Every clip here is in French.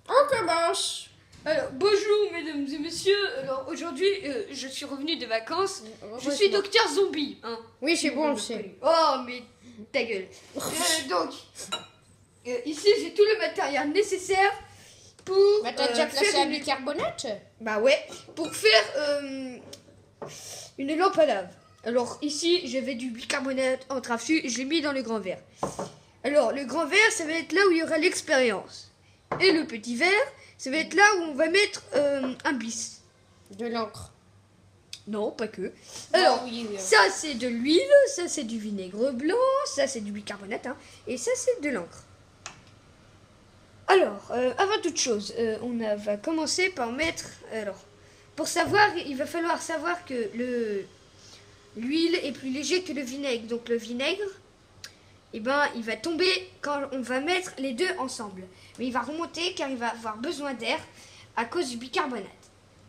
On commence. Alors, bonjour mesdames et messieurs. Alors, aujourd'hui, je suis revenu de vacances. Je suis docteur zombie. Hein. Oui, c'est bon, je sais. Oh, mais ta gueule. Donc, ici, j'ai tout le matériel nécessaire pour. Bah, t'as déjà placé un bicarbonate? Bah ouais, pour faire une lampe à lave. Alors, ici, j'avais du bicarbonate en trafu, je l'ai mis dans le grand verre. Alors, le grand verre, ça va être là où il y aura l'expérience. Et le petit verre, ça va être là où on va mettre un bis. De l'encre. Non, pas que. Alors, oui. ça c'est de l'huile, ça c'est du vinaigre blanc, ça c'est du bicarbonate, hein, et ça c'est de l'encre. Alors, avant toute chose, va commencer par mettre... Alors, pour savoir, il va falloir savoir que l'huile est plus léger que le vinaigre. Donc le vinaigre, eh ben, il va tomber quand on va mettre les deux ensemble. Mais il va remonter car il va avoir besoin d'air à cause du bicarbonate.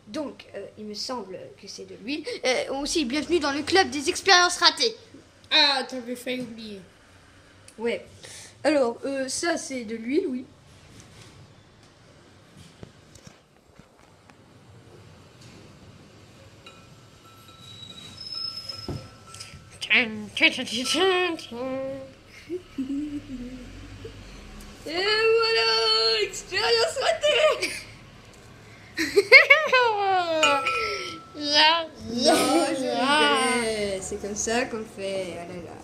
Donc, il me semble que c'est de l'huile. Aussi, bienvenue dans le club des expériences ratées. Ah, t'avais failli oublier. Ouais. Alors, ça c'est de l'huile, oui. Et voilà, expérience ratée. C'est comme ça qu'on fait. Oh là là.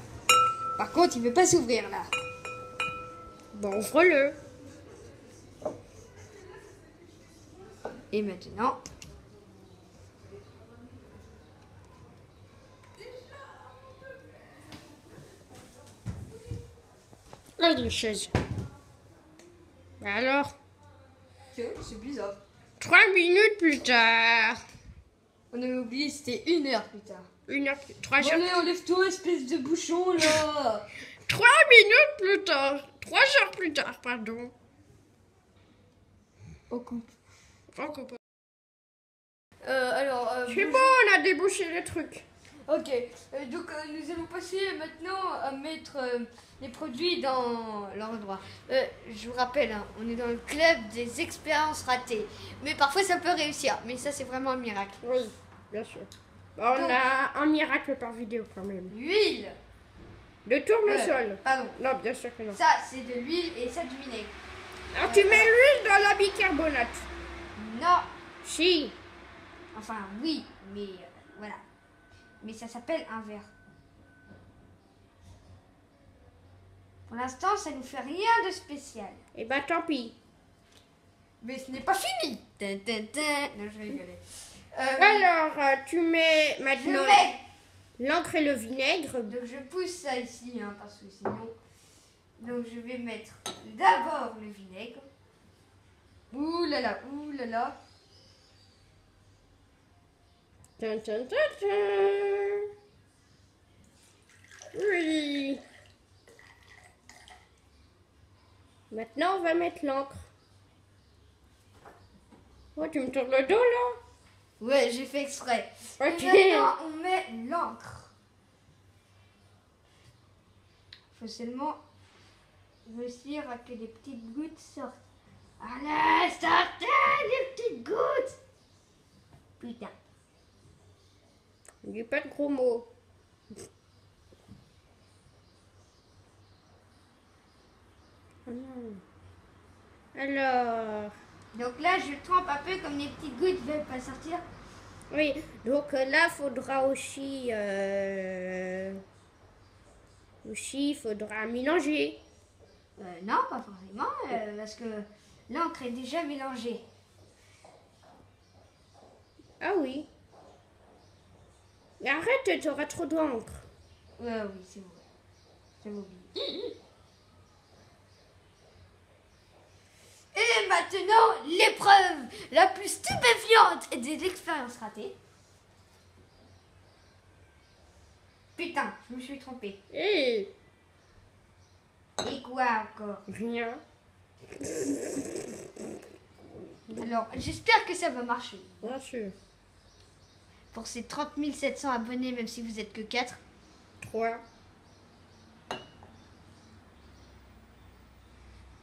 Par contre, il ne veut pas s'ouvrir là. Bon, ouvre-le. Et maintenant, La doucheuse. Alors, c'est bizarre. 3 minutes plus tard. On avait oublié, c'était 1 heure plus tard. 1 heure, 3 heures. Allez, enlève-toi, espèce de bouchon là. 3 minutes plus tard. 3 heures plus tard, pardon. On coupe. On coupe. C'est bon, on a débouché le truc. Ok, donc nous allons passer maintenant à mettre les produits dans leur endroit. Je vous rappelle, hein, on est dans le club des expériences ratées. Mais parfois ça peut réussir, mais ça c'est vraiment un miracle. Oui, bien sûr. On Donc, a un miracle par vidéo quand même. L'huile. De tournesol. Pardon. Non, bien sûr que non. Ça c'est de l'huile et ça du vinaigre. Alors tu mets l'huile dans la bicarbonate. Non. Si. Enfin oui, mais voilà. Mais ça s'appelle un verre. Pour l'instant, ça ne fait rien de spécial. Et bah tant pis. Mais ce n'est pas fini. Tin, tin, tin. Non, je vais rigoler. Alors, tu mets Je maintenant mets. l'encre et le vinaigre. Donc je pousse ça ici, hein, parce que sinon... Donc je vais mettre d'abord le vinaigre. Ouh là là, ouh là là. Tin, tin, tin, tin. Oui. Maintenant, on va mettre l'encre. Oh, tu me tournes le dos là? Ouais, j'ai fait exprès. Ok. Et maintenant, on met l'encre. Il faut seulement réussir à que les petites gouttes sortent. Allez, sortez les petites gouttes. Putain. Il n'y a pas de gros mots. Alors, Donc là, je trempe un peu comme les petites gouttes ne veulent pas sortir. oui, donc là, faudra aussi, il faudra mélanger. Non, pas forcément, parce que l'encre est déjà mélangée. Ah oui. Mais arrête, tu auras trop d'encre. Oui, c'est vrai. J'avais oublié. Et maintenant, l'épreuve la plus stupéfiante des expériences ratées. Putain, je me suis trompée. Et Et quoi encore? rien. Alors, j'espère que ça va marcher. Bien sûr. Pour ces 30 700 abonnés, même si vous êtes que 4. 3.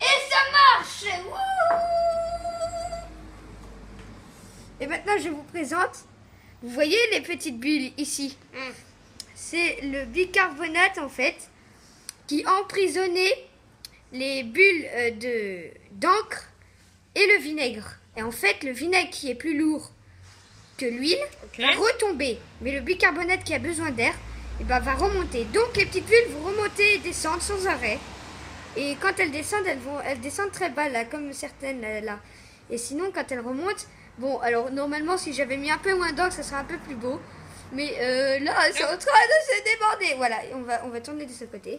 Et ça marche! Wouh! Et maintenant, je vous présente. Vous voyez les petites bulles ici? C'est le bicarbonate en fait qui emprisonnait les bulles d'encre et le vinaigre. Et en fait, le vinaigre qui est plus lourd que l'huile va retomber. Mais le bicarbonate qui a besoin d'air va remonter. Donc les petites bulles vont remonter et descendre sans arrêt. Et quand elles descendent, elles descendent très bas là, comme certaines là. Et sinon, quand elles remontent, bon, alors normalement, si j'avais mis un peu moins d'encre, ça serait un peu plus beau. Mais là, c'est en train de se déborder. Voilà, on va tourner de ce côté.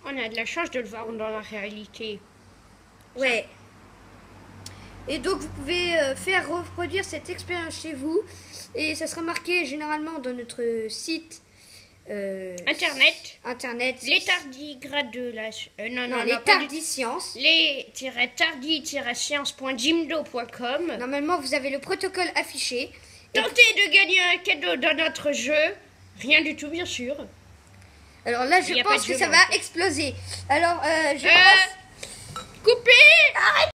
On a de la chance de le voir dans la réalité. Ouais. Et donc, vous pouvez faire reproduire cette expérience chez vous. Et ça sera marqué généralement dans notre site Internet. Les tardigrades de la... non, les tardisciences. Les-tardi-science.jimdo.com. Normalement, vous avez le protocole affiché. Tentez de gagner un cadeau dans notre jeu. Rien du tout, bien sûr. Alors là, je pense que ça va exploser. Alors, je pense... Coupez. Arrête.